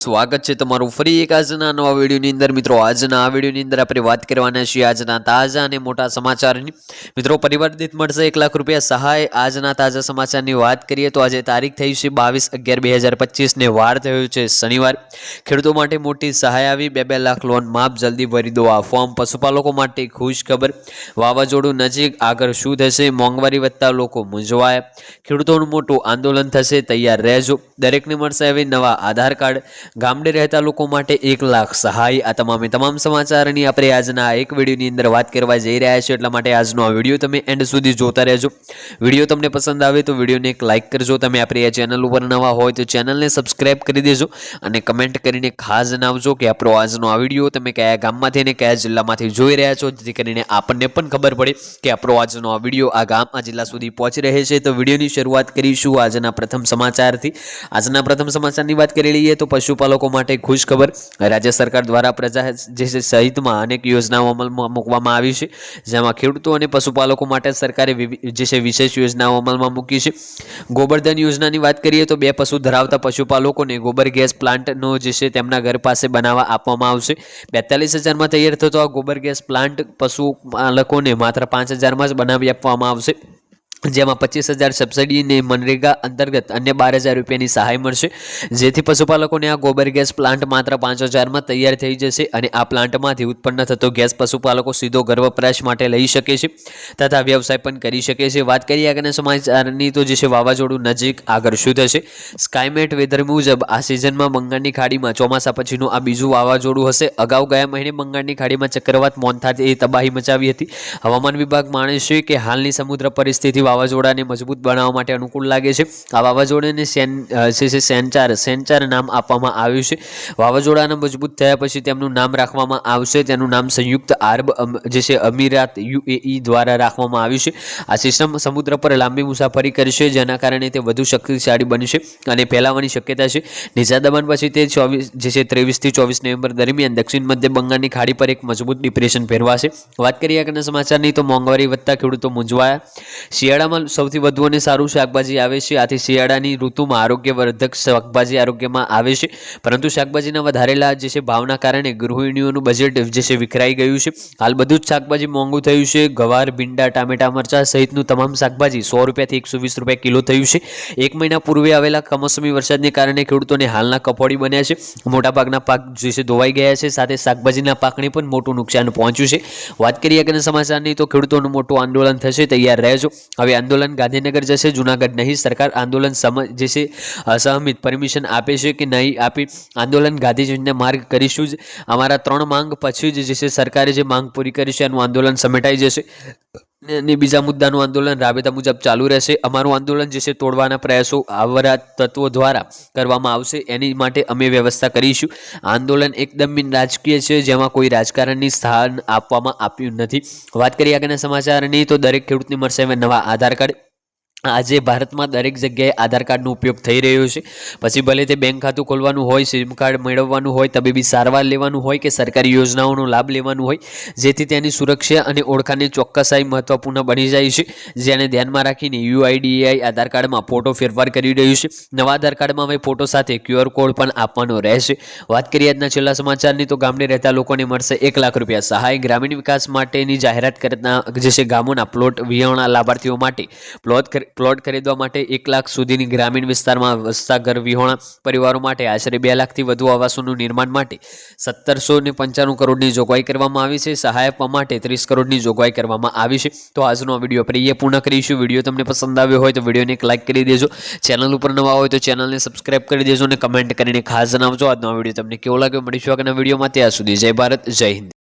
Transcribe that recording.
સ્વાગત છે તમારું ફરી એક આજના નવા વિડીયોની અંદર મિત્રો। આજના આ વિડીયોની અંદર આપણે વાત કરવાના છીએ આજના તાજા અને મોટા સમાચારની। મિત્રો પરિવાર દીઠ મળશે 1 લાખ રૂપિયા સહાય। આજના તાજા સમાચારની વાત કરીએ તો આજે તારીખ થઈ છે 22/11/2025 ને વાર થયો છે શનિવાર। ખેડૂતો માટે મોટી સહાય આવી, 2 લાખ લોન માફ, જલ્દી ભરી દો આ ફોર્મ। પશુપાલકો માટે ખુશ ખબર, વાવાઝોડું નજીક, આગળ શું થશે? મોંઘવારી વધતા લોકો મૂંઝવાયા, ખેડૂતોનું મોટું આંદોલન થશે, તૈયાર રહેજો। દરેકને મળશે હવે નવા આધાર કાર્ડ, ગામડે રહેતા લોકો માટે 1 લાખ સહાય। આ તમામ સમાચારની આપણે આજના એક વિડીયોની અંદર વાત કરવા જઈ રહ્યા છીએ, એટલા માટે આજનો આ વિડીયો તમે એન્ડ સુધી જોતા રહેજો। વિડીયો તમને પસંદ આવે તો વિડીયોને એક લાઇક કરજો। તમે આપણી આ ચેનલ ઉપર નવા હોય તો ચેનલને સબસ્ક્રાઇબ કરી દેજો અને કમેન્ટ કરીને ખાસ જણાવજો કે આપણો આજનો આ વિડીયો તમે કયા ગામમાંથી અને કયા જિલ્લામાંથી જોઈ રહ્યા છો, જેથી કરીને આપણને પણ ખબર પડે કે આપણો આજનો આ વિડીયો આ ગામ આ જિલ્લા સુધી પહોંચી રહે છે। તો વિડીયોની શરૂઆત કરીશું આજના પ્રથમ સમાચારથી। આજના પ્રથમ સમાચારની વાત કરી લઈએ તો પશુપાલકો માટે ખુશ ખબર। રાજ્ય સરકાર દ્વારા પ્રજા જે છે સહિતમાં અનેક યોજનાઓ અમલમાં મૂકવામાં આવી છે, જેમાં ખેડૂતો અને પશુપાલકો માટે સરકારે જે છે વિશેષ યોજનાઓ અમલમાં મૂકી છે। ગોબરધન યોજનાની વાત કરીએ તો 2 પશુ ધરાવતા પશુપાલકોને ગોબર ગેસ પ્લાન્ટનો જે છે તેમના ઘર પાસે બનાવવા આપવામાં આવશે। 42,000માં તૈયાર થતો આ ગોબર ગેસ પ્લાન્ટ પશુપાલકોને માત્ર 5,000માં જ બનાવી આપવામાં આવશે, જેમાં 25,000 સબસિડી ને મનરેગા અંતર્ગત અન્ય 12,000 રૂપિયાની સહાય મળશે, જેથી પશુપાલકોને આ ગોબર ગેસ પ્લાન્ટ માત્ર 5,000માં તૈયાર થઈ જશે અને આ પ્લાન્ટમાંથી ઉત્પન્ન થતો ગેસ પશુપાલકો સીધો ઘર વપરાશ માટે લઈ શકે છે તથા વ્યવસાય પણ કરી શકે છે। વાત કરીએ આગળના સમાચારની તો જે છે વાવાઝોડું નજીક, આગળ શું થશે? સ્કાયમેટ વેધર મુજબ આ સિઝનમાં બંગાળની ખાડીમાં ચોમાસા પછીનું આ બીજું વાવાઝોડું હશે। અગાઉ ગયા મહિને બંગાળની ખાડીમાં ચક્રવાત મોન્થાએ તબાહી મચાવી હતી। હવામાન વિભાગ માને છે કે હાલની સમુદ્ર પરિસ્થિતિ વાવાઝોડાને મજબૂત બનાવવા માટે અનુકૂળ લાગે છે। આ વાવાઝોડાને સેન્ચાર નામ આપવામાં આવ્યું છે। વાવાઝોડાના મજબૂત થયા પછી તેમનું નામ રાખવામાં આવશે। તેનું નામ સંયુક્ત આરબ જે છે અમીરાત UAE દ્વારા રાખવામાં આવ્યું છે। આ સિસ્ટમ સમુદ્ર પર લાંબી મુસાફરી કરશે, જેના કારણે તે વધુ શક્તિશાળી બનશે અને ફેલાવાની શક્યતા છે। નીચા દબાણ પછી તે 23 થી 24 નવેમ્બર દરમિયાન દક્ષિણ મધ્ય બંગાળની ખાડી પર એક મજબૂત ડિપ્રેશન ફેરવાશે। વાત કરીએ આગળના સમાચારની તો મોંઘવારી વધતા ખેડૂતો મૂંઝવાયા। શિયાળામાં સૌથી વધુ અને સારું શાકભાજી આવે છે, આથી શિયાળાની ઋતુમાં આરોગ્યવર્ધક શાકભાજી આરોગ્યમાં આવે છે, પરંતુ શાકભાજીના વધારેલા જે છે ભાવના કારણે ગૃહિણીઓનું બજેટ જે છે વિખરાઈ ગયું છે। હાલ બધું જ શાકભાજી મોંઘું થયું છે। ગવાર, ભીંડા, ટામેટા, મરચાં સહિતનું તમામ શાકભાજી 100 રૂપિયાથી 120 રૂપિયા કિલો થયું છે। એક મહિના પૂર્વે આવેલા કમોસમી વરસાદને કારણે ખેડૂતોને હાલના કફોડી બન્યા છે। મોટાભાગના પાક જે છે ધોવાઈ ગયા છે, સાથે શાકભાજીના પાકને પણ મોટું નુકસાન પહોંચ્યું છે। વાત કરીએ આગળના સમાચારની તો ખેડૂતોનું મોટું આંદોલન થશે, તૈયાર રહેજો। હવે આંદોલન ગાંધીનગર જશે, જૂનાગઢ નહીં। સરકાર આંદોલન જે છે અસહમિત પરમિશન આપે છે કે નહીં આપી, આંદોલન ગાંધીજીને માર્ગ કરીશું જ। અમારા 3 માંગ પછી જ જે છે સરકારે જે માંગ પૂરી કરી છે એનું આંદોલન સમેટાઈ જશે અને બીજા મુદ્દાનું આંદોલન રાબેતા મુજબ ચાલુ રહેશે। અમારું આંદોલન જે છે તોડવાના પ્રયાસો આવરા તત્વો દ્વારા કરવામાં આવશે, એની માટે અમે વ્યવસ્થા કરીશું। આંદોલન એકદમ રાજકીય છે, જેમાં કોઈ રાજકારણની સ્થાન આપવામાં આવ્યું નથી। વાત કરીએ આગળના સમાચારની તો દરેક ખેડૂતને મળશે હવે નવા આધાર કાર્ડ। આજે ભારતમાં દરેક જગ્યાએ આધાર કાર્ડનો ઉપયોગ થઈ રહ્યો છે, પછી ભલે તે બેંક ખાતું ખોલવાનું હોય, સિમ કાર્ડ મેળવવાનું હોય, તબીબી સારવાર લેવાનું હોય કે સરકારી યોજનાઓનો લાભ લેવાનું હોય, જેથી તેની સુરક્ષા અને ઓળખાણની ચોક્કસાઈ મહત્વપૂર્ણ બની જાય છે, જેને ધ્યાનમાં રાખીને UIDAI આધાર કાર્ડમાં ફોટો ફેરફાર કરી રહ્યું છે। નવા આધાર કાર્ડમાં હવે ફોટો સાથે QR કોડ પણ આપવાનો રહેશે। વાત કરીએ આજના છેલ્લા સમાચારની તો ગામડે રહેતા લોકોને મળશે 1 લાખ રૂપિયા સહાય। ગ્રામીણ વિકાસ માટેની જાહેરાત કરતા જે છે ગામોના પ્લોટ વિહોણા લાભાર્થીઓ માટે પ્લોટ ખરીદવા માટે 1 લાખ સુધીની ગ્રામીણ વિસ્તારમાં વસતા ઘર વિહોણા પરિવારો માટે આશરે 2 લાખથી વધુ આવાસોનું નિર્માણ માટે 1795 કરોડની જોગવાઈ કરવામાં આવી છે। સહાય આપવા માટે 30 કરોડની જોગવાઈ કરવામાં આવી છે। તો આજનો વિડીયો આપણે પૂર્ણ કરીશું। વિડીયો તમને પસંદ આવ્યો હોય તો વિડીયોને એક લાઇક કરી દેજો। ચેનલ ઉપર નવા હોય તો ચેનલને સબસ્ક્રાઇબ કરી દેજો અને કમેન્ટ કરીને ખાસ જણાવજો આજનો વિડીયો તમને કેવો લાગ્યો। મળીશું આગળના વિડીયોમાં, ત્યાં સુધી જય ભારત, જય હિન્દ।